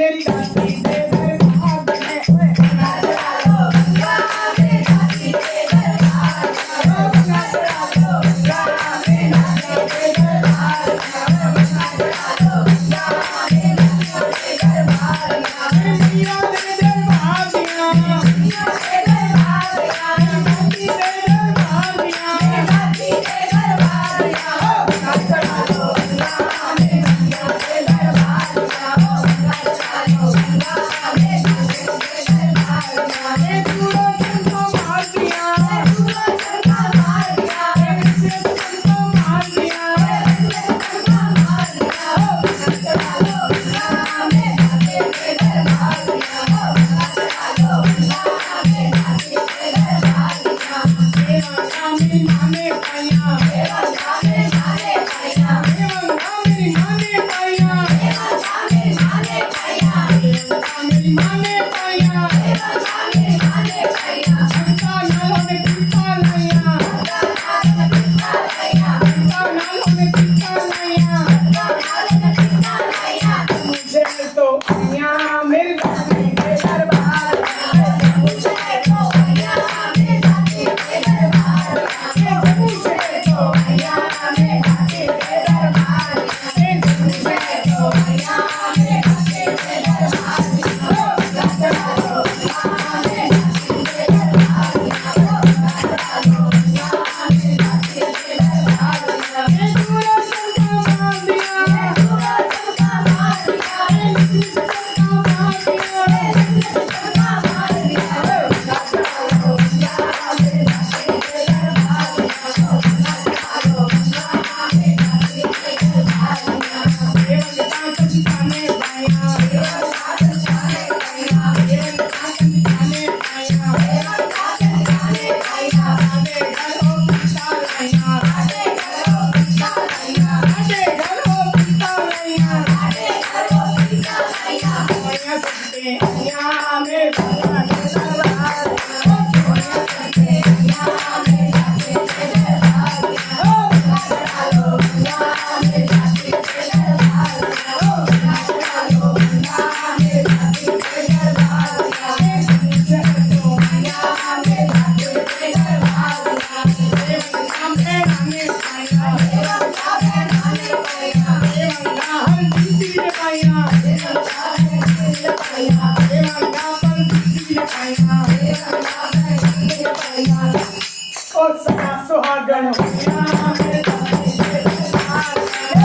मेरी घाटी के दरबार में गंगा चढ़ा लो गंगा में घाटी के दरबार में गंगा चढ़ा लो गंगा में घाटी के दरबार में गंगा चढ़ा लो गंगा में घाटी के दरबार में मैया दे दरबार दिया मैया दे दरबार दिया घाटी के दरबार दिया घाटी के दरबार दिया गंगा चढ़ा लो गंगा में घाटी के दरबार दिया गंगा चढ़ा लो गंगा में घाटी के दरबार दिया दूरो चंदा मार दिया दूरो चंदा मार दिया चंदा मार दिया चंदा मार दिया गंगा चढ़ा लो गंगा में घाटी के दरबार दिया गंगा चढ़ा लो गंगा में घाटी के दरबार दिया देवा मेरी माने पाया देवा मेरी माने पाया देवा मेरी माने पाया देवा मेरी माने पाया देवा मेरी माने पाया देवा मेरी माने पाया संता नालों में टीका नया संता नालों में टीका नया मुझे तो अइया मेरे घाटी के दरबार मुझे तो अइया मेरे घाटी के दरबार मुझे तो अइया मेरे घाटी के दरबार मुझे तो अइया मेरे घाटी के दरबार गंगा चढ़ा लो गंगा में घाटी के दरबार गंगा चढ़ा लो गंगा में घाटी के दरबार दूरो चंदा मार दिया दूरो चंदा मार दिया चंदा मार दिया चंदा मार दिया गंगा चढ़ा लो गंगा में घाटी के दरबार गंगा चढ़ा लो गंगा में घाटी के दरबार देवता कंठाने पाया देवता कंठाने पाया देवता कंठाने पाया देवता कंठाने पाया आधे घरों पिता लैया आधे घरों पिता लैया आधे घरों पिता लैया आधे घरों पिता लैया सोया सकते अइया में गंगा के दरबार सोया सकते अइया में घाटी के दरबार गंगा चढ़ा लो गंगा में घाटी के दरबार गंगा चढ़ा लो गंगा में घाटी के दरबार मुझे तो अइया में घाटी के दरबार देवता में पाया देवता में पाया देवता हर जिंदगी में पाया देवता में पाया देवता पर जिंदगी में पाया देवता पर जिंदगी में पाया और सदा सुहागन होया मेरे घाटी के दरबार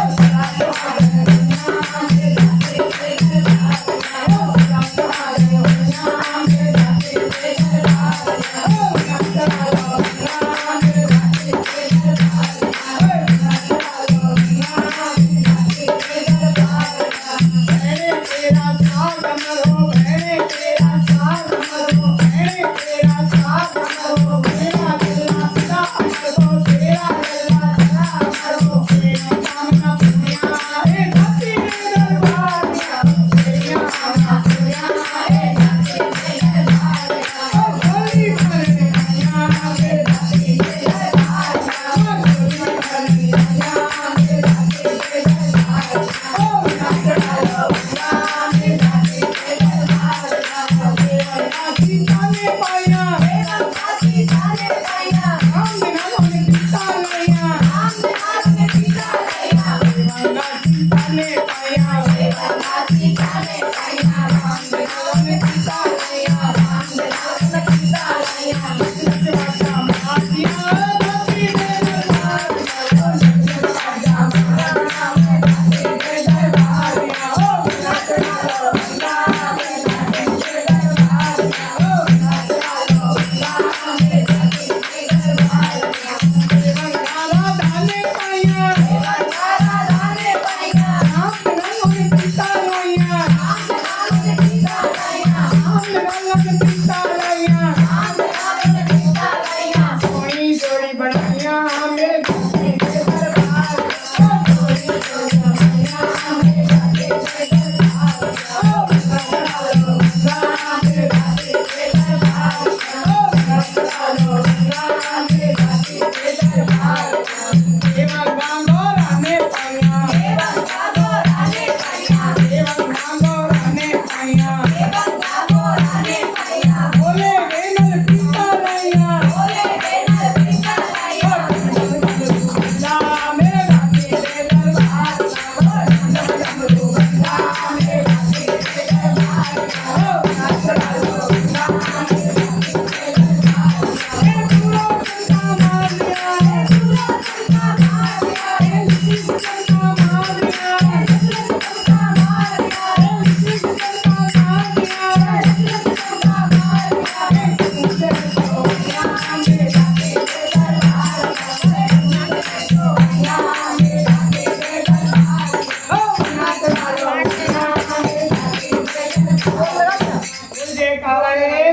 सदा सुहागन होया मेरे घाटी के दरबार सदा सुहागन होया मेरे घाटी के दरबार गंगा चढ़ा लो गंगा मेरे घाटी के दरबार गंगा चढ़ा लो गंगा मेरे घाटी के दरबार तेरा